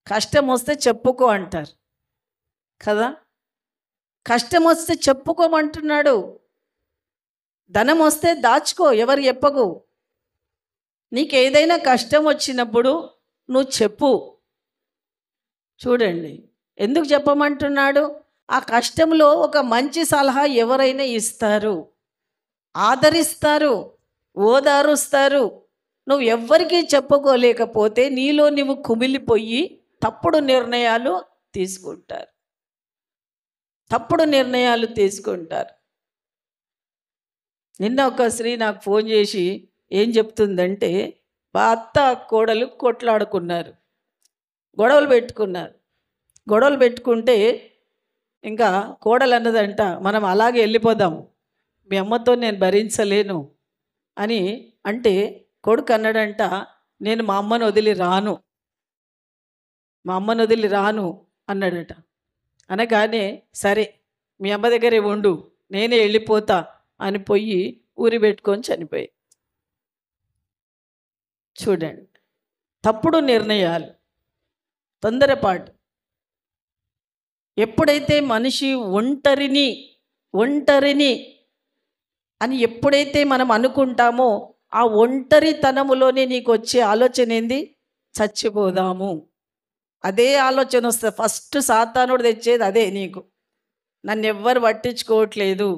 Speaker 1: కష్టం వస్తే చెప్పుకో అంటారు కదా. కష్టం వస్తే చెప్పుకోమంటున్నాడు, ధనం వస్తే దాచుకో, ఎవరు చెప్పకు. నీకు ఏదైనా కష్టం వచ్చినప్పుడు నువ్వు చెప్పు. చూడండి, ఎందుకు చెప్పమంటున్నాడు? ఆ కష్టంలో ఒక మంచి సలహా ఎవరైనా ఇస్తారు, ఆదరిస్తారు, ఓదారుస్తారు. నువ్వు ఎవ్వరికీ చెప్పుకోలేకపోతే నీలో నువ్వు కుమిలిపోయి తప్పుడు నిర్ణయాలు తీసుకుంటారు. నిన్న ఒక స్త్రీ నాకు ఫోన్ చేసి ఏం చెప్తుందంటే, మా అత్త కోడలు కొట్లాడుకున్నారు, గొడవలు పెట్టుకుంటే ఇంకా కోడలు అన్నదంట, మనం అలాగే వెళ్ళిపోదాం, మీ అమ్మతో నేను భరించలేను అని అంటే, కొడుకు అన్నాడంట, నేను మా అమ్మను వదిలి రాను అన్నాడట. అనగానే సరే మీ అమ్మ దగ్గరే ఉండు, నేనే వెళ్ళిపోతా అని పోయి ఊరి పెట్టుకొని చనిపోయి. చూడండి, తప్పుడు నిర్ణయాలు, తొందరపాటు. ఎప్పుడైతే మనిషి ఒంటరిని అని ఎప్పుడైతే మనం అనుకుంటామో ఆ ఒంటరితనములోనే నీకు వచ్చే ఆలోచన ఏంది? చచ్చిపోదాము. అదే ఆలోచన వస్తుంది. ఫస్ట్ సాతానుడు తెచ్చేది అదే నీకు. నన్ను ఎవ్వరు పట్టించుకోవట్లేదు,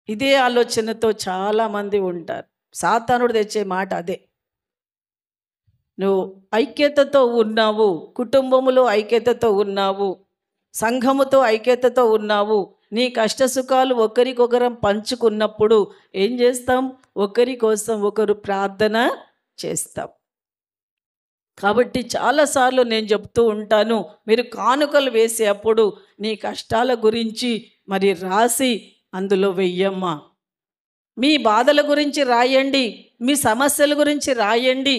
Speaker 1: ఇదే ఆలోచనతో చాలామంది ఉంటారు. సాతానుడు తెచ్చే మాట అదే. నువ్వు ఐక్యతతో ఉన్నావు, కుటుంబములో ఐక్యతతో ఉన్నావు, సంఘముతో ఐక్యతతో ఉన్నావు, నీ కష్ట సుఖాలు ఒకరికొకరం పంచుకున్నప్పుడు ఏం చేస్తాం? ఒకరి కోసం ఒకరు ప్రార్థన చేస్తాం. కాబట్టి చాలాసార్లు నేను చెప్తూ ఉంటాను, మీరు కానుకలు వేసేటప్పుడు నీ కష్టాల గురించి మరి రాసి అందులో వెయ్యమ్మా. మీ బాధల గురించి రాయండి, మీ సమస్యల గురించి రాయండి.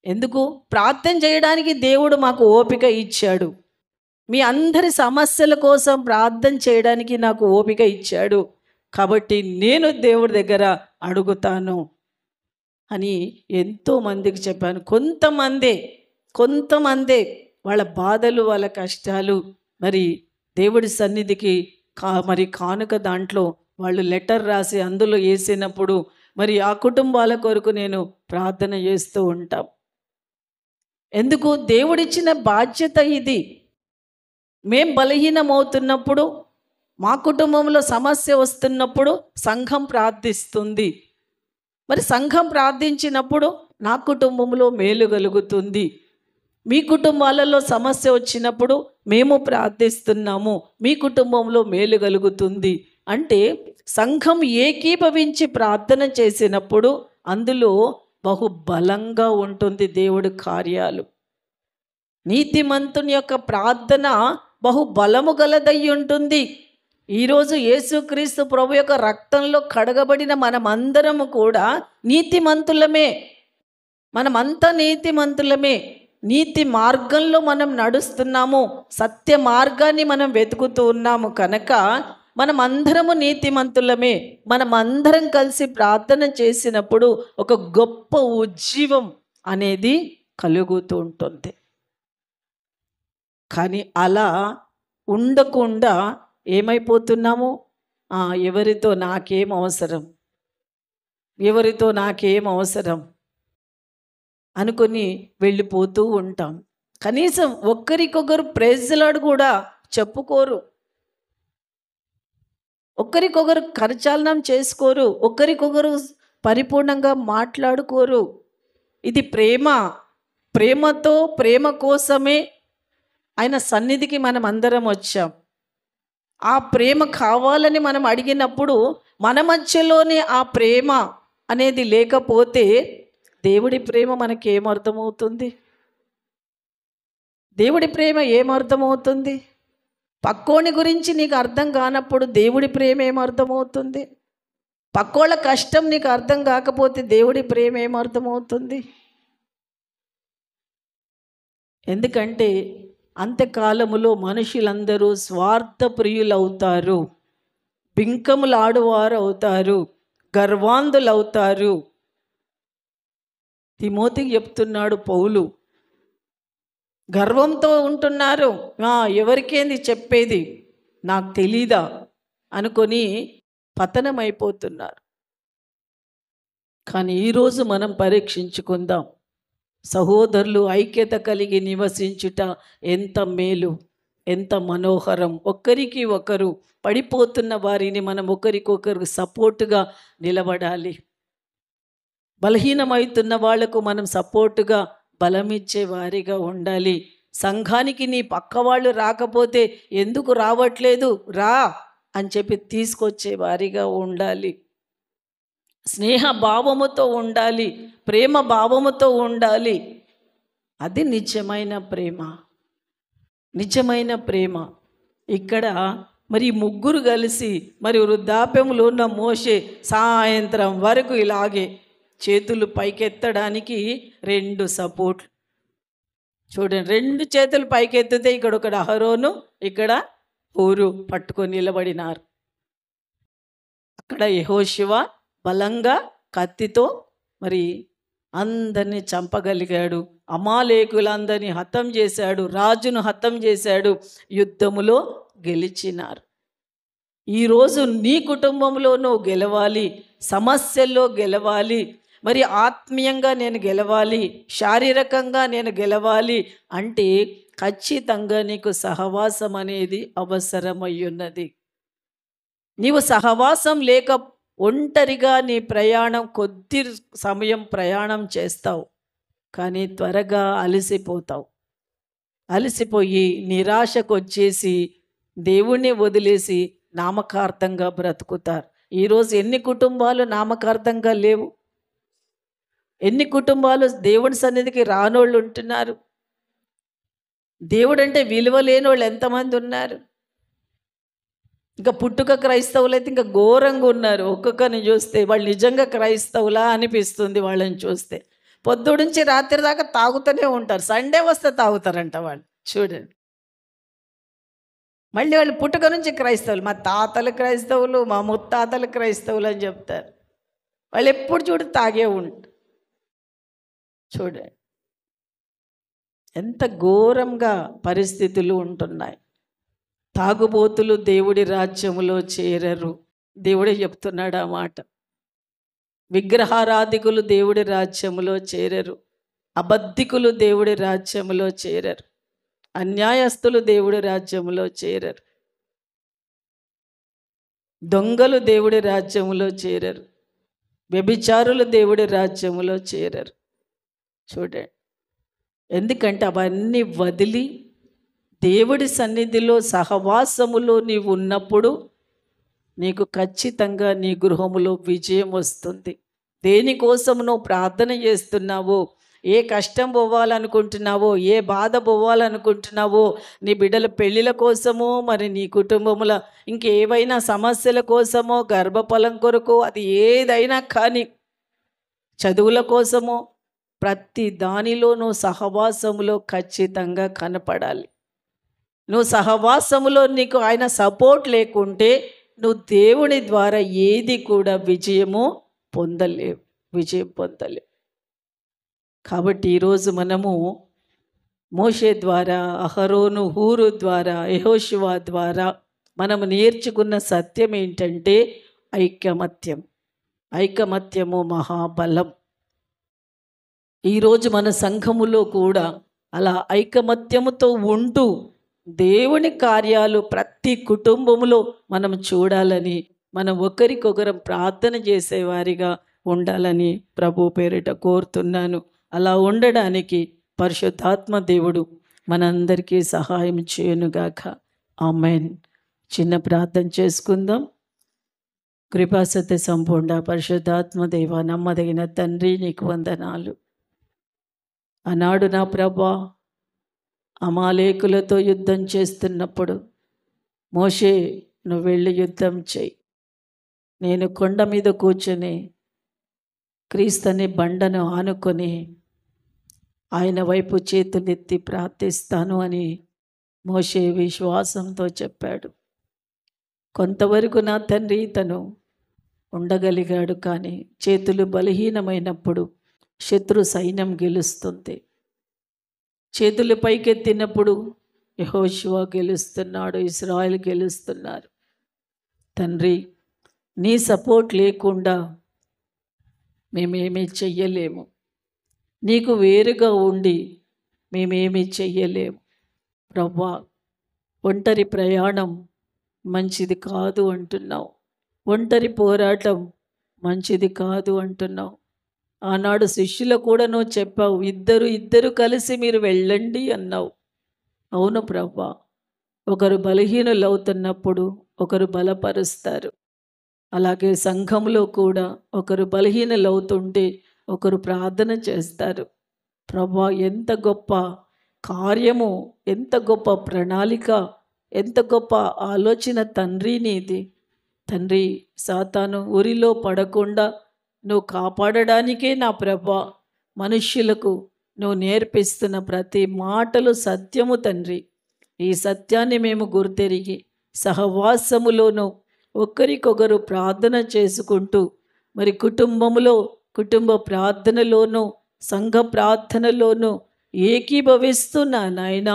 Speaker 1: ఎందుకు? ప్రార్థన చేయడానికి దేవుడు మాకు ఓపిక ఇచ్చాడు. మీ అందరి సమస్యల కోసం ప్రార్థన చేయడానికి నాకు ఓపిక ఇచ్చాడు. కాబట్టి నేను దేవుడి దగ్గర అడుగుతాను అని ఎంతోమందికి చెప్పాను. కొంతమందే వాళ్ళ బాధలు, వాళ్ళ కష్టాలు మరి దేవుడి సన్నిధికి మరి కానుక దాంట్లో వాళ్ళు లెటర్ రాసి అందులో వేసినప్పుడు మరి ఆ కుటుంబాల కొరకు నేను ప్రార్థన చేస్తూ ఉంటాం. ఎందుకు? దేవుడిచ్చిన బాధ్యత ఇది. మేం బలహీనమవుతున్నప్పుడు, మా కుటుంబంలో సమస్య వస్తున్నప్పుడు సంఘం ప్రార్థిస్తుంది. మరి సంఘం ప్రార్థించినప్పుడు నా కుటుంబంలో మేలు కలుగుతుంది. మీ కుటుంబాలలో సమస్య వచ్చినప్పుడు మేము ప్రార్థిస్తున్నాము, మీ కుటుంబంలో మేలు కలుగుతుంది. అంటే సంఘం ఏకీభవించి ప్రార్థన చేసినప్పుడు అందులో బహుబలంగా ఉంటుంది దేవుడి కార్యాలు. నీతిమంతుని యొక్క ప్రార్థన బహుబలము గలదై ఉంటుంది. ఈరోజు యేసుక్రీస్తు ప్రభు యొక్క రక్తంలో కడగబడిన మనమందరము కూడా నీతిమంతులమే. మనమంతా నీతిమంతులమే. నీతి మార్గంలో మనం నడుస్తున్నాము, సత్య మార్గాన్ని మనం వెతుకుతూ ఉన్నాము కనుక మనమందరము నీతిమంతులమే. మనమందరం కలిసి ప్రార్థన చేసినప్పుడు ఒక గొప్ప ఉజ్జీవం అనేది కలుగుతూ ఉంటుంది. కానీ అలా ఉండకుండా ఏమైపోతున్నాము? ఎవరితో నాకేం అవసరం అనుకొని వెళ్ళిపోతూ ఉంటాం. కనీసం ఒక్కరికొకరు ప్రైజ్లాడు కూడా చెప్పుకోరు, ఒక్కరికొకరు కరచాలనం చేసుకోరు, ఒక్కరికొకరు పరిపూర్ణంగా మాట్లాడుకోరు. ఇది ప్రేమతో ప్రేమ కోసమే ఆయన సన్నిధికి మనం అందరం వచ్చాం. ఆ ప్రేమ కావాలని మనం అడిగినప్పుడు మన మధ్యలోనే ఆ ప్రేమ అనేది లేకపోతే దేవుడి ప్రేమ మనకేమర్థమవుతుంది? దేవుడి ప్రేమ ఏమర్థమవుతుంది? పక్కోని గురించి నీకు అర్థం కానప్పుడు దేవుడి ప్రేమ ఏమర్థమవుతుంది? పక్కోళ్ళ కష్టం నీకు అర్థం కాకపోతే దేవుడి ప్రేమ ఏమర్థమవుతుంది? ఎందుకంటే అంత్యకాలములో మనుషులందరూ స్వార్థ ప్రియులవుతారు, బింకములాడువారు అవుతారు, గర్వాంధులవుతారు. తిమోతికి చెప్తున్నాడు పౌలు, గర్వంతో ఉంటున్నారు. ఎవరికేంది చెప్పేది, నాకు తెలీదా అనుకొని పతనమైపోతున్నారు. కానీ ఈరోజు మనం పరీక్షించుకుందాం. సహోదరులు ఐక్యత కలిగి నివసించుట ఎంత మేలు, ఎంత మనోహరం. ఒకరికి ఒకరు పడిపోతున్న వారిని మనం ఒకరికొకరు సపోర్టుగా నిలబడాలి. బలహీనమవుతున్న వాళ్లకు మనం సపోర్టుగా బలమిచ్చే వారిగా ఉండాలి. సంఘానికి నీ పక్క వాళ్ళు రాకపోతే ఎందుకు రావట్లేదు, రా అని చెప్పి తీసుకొచ్చే వారిగా ఉండాలి. స్నేహ భావముతో ఉండాలి, ప్రేమ భావముతో ఉండాలి. అది నిజమైన ప్రేమ. ఇక్కడ మరి ముగ్గురు కలిసి మరి వృద్ధాప్యంలో ఉన్న మోషే సాయంత్రం వరకు ఇలాగే చేతులు పైకెత్తడానికి 2 సపోర్ట్లు. చూడండి, 2 చేతులు పైకెత్తితే ఇక్కడ ఒకడు అహరోను, ఇక్కడ హూరు పట్టుకొని నిలబడినారు. అక్కడ యెహోషువ బలంగా కత్తితో మరి అందరినీ చంపగలిగాడు, అమాలేకులందరినీ హతం చేశాడు, రాజును హతం చేశాడు, యుద్ధములో గెలిచినారు. ఈరోజు నీ కుటుంబంలో నువ్వు గెలవాలి, సమస్యల్లో గెలవాలి, మరి ఆత్మీయంగా నేను గెలవాలి, శారీరకంగా నేను గెలవాలి అంటే ఖచ్చితంగా నీకు సహవాసం అనేది అవసరమయ్యున్నది. నీవు సహవాసం లేక ఒంటరిగా నీ ప్రయాణం కొద్ది సమయం ప్రయాణం చేస్తావు, కానీ త్వరగా అలసిపోతావు. అలసిపోయి నిరాశకు వచ్చేసి దేవుణ్ణి వదిలేసి నామకార్థంగా బ్రతుకుతారు. ఈరోజు ఎన్ని కుటుంబాలు నామకార్థంగా లేవు? ఎన్ని కుటుంబాలు దేవుని సన్నిధికి రానోళ్ళు ఉంటున్నారు? దేవుడంటే విలువ లేని వాళ్ళు ఎంతమంది ఉన్నారు? ఇంకా పుట్టుక క్రైస్తవులు అయితే ఇంకా ఘోరంగా ఉన్నారు. ఒక్కొక్కరిని చూస్తే వాళ్ళు నిజంగా క్రైస్తవులా అనిపిస్తుంది వాళ్ళని చూస్తే. పొద్దునుంచి రాత్రి దాకా తాగుతూనే ఉంటారు. సండే వస్తే తాగుతారంట వాళ్ళు. చూడండి, మళ్ళీ వాళ్ళు పుట్టుక నుంచి క్రైస్తవులు, మా తాతలు క్రైస్తవులు, మా ముత్తాతలు క్రైస్తవులు అని చెప్తారు. వాళ్ళు ఎప్పుడు చూడు తాగే ఉంటారు. చూడండి ఎంత ఘోరంగా పరిస్థితులు ఉంటున్నాయి. తాగుబోతులు దేవుడి రాజ్యములో చేరరు. దేవుడే చెప్తున్నాడు ఆ మాట. విగ్రహారాధికులు దేవుడి రాజ్యములో చేరరు. అబద్ధికులు దేవుడి రాజ్యములో చేరరు. అన్యాయస్తులు దేవుడి రాజ్యములో చేరరు. దొంగలు దేవుడి రాజ్యములో చేరరు. వ్యభిచారులు దేవుడి రాజ్యములో చేరరు. చూడండి, ఎందుకంటే అవన్నీ వదిలి దేవుడి సన్నిధిలో సహవాసములో నీవు ఉన్నప్పుడు నీకు ఖచ్చితంగా నీ గృహములో విజయం వస్తుంది. దేనికోసం నువ్వు ప్రార్థన చేస్తున్నావో, ఏ కష్టం పోవాలనుకుంటున్నావో, ఏ బాధ పోవాలనుకుంటున్నావో, నీ బిడ్డల పెళ్ళిళ్ళ కోసమో, మరి నీ కుటుంబముల ఇంకేవైనా సమస్యల కోసమో, గర్భఫలం కొరకు, అది ఏదైనా కానీ, చదువుల కోసమో, ప్రతి దానిలోనూ సహవాసములో ఖచ్చితంగా కనపడాలి. నువ్వు సహవాసములో నీకు ఆయన సపోర్ట్ లేకుంటే నువ్వు దేవుని ద్వారా ఏది కూడా విజయం పొందలేవు. కాబట్టి ఈరోజు మనము మోషే ద్వారా, అహరోను, హూరు ద్వారా, యెహోషువ ద్వారా మనము నేర్చుకున్న సత్యం ఏంటంటే ఐకమత్యము మహాబలం. ఈరోజు మన సంఘములో కూడా అలా ఐకమత్యముతో ఉంటూ దేవుని కార్యాలు ప్రతి కుటుంబములో మనం చూడాలని, మనం ఒకరికొకరం ప్రార్థన చేసేవారిగా ఉండాలని ప్రభు పేరిట కోరుతున్నాను. అలా ఉండడానికి పరిశుద్ధాత్మ దేవుడు మనందరికీ సహాయం చేయనుగాక. ఆమేన్. చిన్న ప్రార్థన చేసుకుందాం. కృపాసత్య సంపూర్ణ పరిశుద్ధాత్మ దేవ, నమ్మదగిన తండ్రి, నీకు వందనాలు. ఆనాడు నా ప్రభా అమాలేకులతో యుద్ధం చేస్తున్నప్పుడు మోషే, నువ్వు వెళ్ళి యుద్ధం చేయి, నేను కొండ మీద కూర్చొని క్రీస్తుని బండను ఆనుకొని ఆయన వైపు చేతులెత్తి ప్రార్థిస్తాను అని మోషే విశ్వాసంతో చెప్పాడు. కొంతవరకు నా తండ్రి తను ఉండగలిగాడు, కానీ చేతులు బలహీనమైనప్పుడు శత్రు సైన్యం గెలుస్తుంది. చేతులు పైకెత్తినప్పుడు యెహోషువ గెలుస్తున్నాడు, ఇశ్రాయేలు గెలుస్తున్నారు. తండ్రి, నీ సపోర్ట్ లేకుండా మేమేమీ చెయ్యలేము. నీకు వేరుగా ఉండి మేమేమీ చెయ్యలేము. ప్రభువా, ఒంటరి ప్రయాణం మంచిది కాదు అంటున్నావు. ఒంటరి పోరాటం మంచిది కాదు అంటున్నావు. ఆనాడు శిష్యులు కూడా నువ్వు చెప్పావు, ఇద్దరు కలిసి మీరు వెళ్ళండి అన్నావు. అవును ప్రభువా, ఒకరు బలహీనులు అవుతున్నప్పుడు ఒకరు బలపరుస్తారు. అలాగే సంఘంలో కూడా ఒకరు బలహీనులు అవుతుంటే ఒకరు ప్రార్థన చేస్తారు. ప్రభువా, ఎంత గొప్ప కార్యము, ఎంత గొప్ప ప్రణాళిక, ఎంత గొప్ప ఆలోచన తండ్రి నీది. తండ్రి, సాతాను ఉరిలో పడకుండా నువ్వు కాపాడడానికే నా ప్రభా మనుష్యులకు నువ్వు నేర్పిస్తున్న ప్రతి మాటలు సత్యము తండ్రి. ఈ సత్యాన్ని మేము గుర్తెరిగి సహవాసములోనూ ఒకరికొకరు ప్రార్థన చేసుకుంటూ, మరి కుటుంబ ప్రార్థనలోనూ సంఘ ప్రార్థనలోనూ ఏకీభవిస్తున్నా నాయన.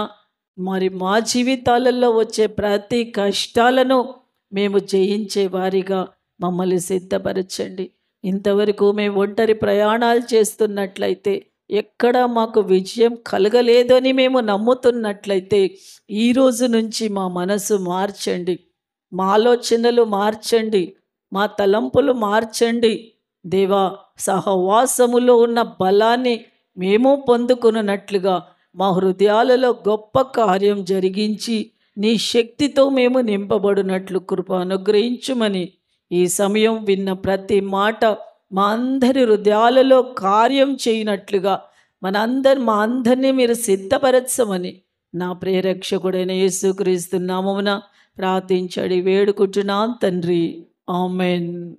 Speaker 1: మరి మా జీవితాలలో వచ్చే ప్రతి కష్టాలను మేము జయించే వారిగా మమ్మల్ని సిద్ధపరచండి. ఇంతవరకు మేము ఒంటరి ప్రయాణాలు చేస్తున్నట్లయితే, ఎక్కడ మాకు విజయం కలగలేదని మేము నమ్ముతున్నట్లయితే, ఈరోజు నుంచి మా మనసు మార్చండి, మా ఆలోచనలు మార్చండి. మా తలంపులు మార్చండి దేవా. సహవాసములో ఉన్న బలాన్ని మేము పొందుకున్నట్లుగా మా హృదయాలలో గొప్ప కార్యం జరిగించి నీ శక్తితో మేము నింపబడినట్లు కృప అనుగ్రహించుమని ఈ సమయం విన్న ప్రతి మాట మా అందరి హృదయాలలో కార్యం చేయనట్లుగా మా అందరినీ మీరు సిద్ధపరచమని నా ప్రియరక్షకుడైన యేసుక్రీస్తు నామమున ప్రార్థించడి వేడుకుంటున్నాం తండ్రి. ఆమెన్.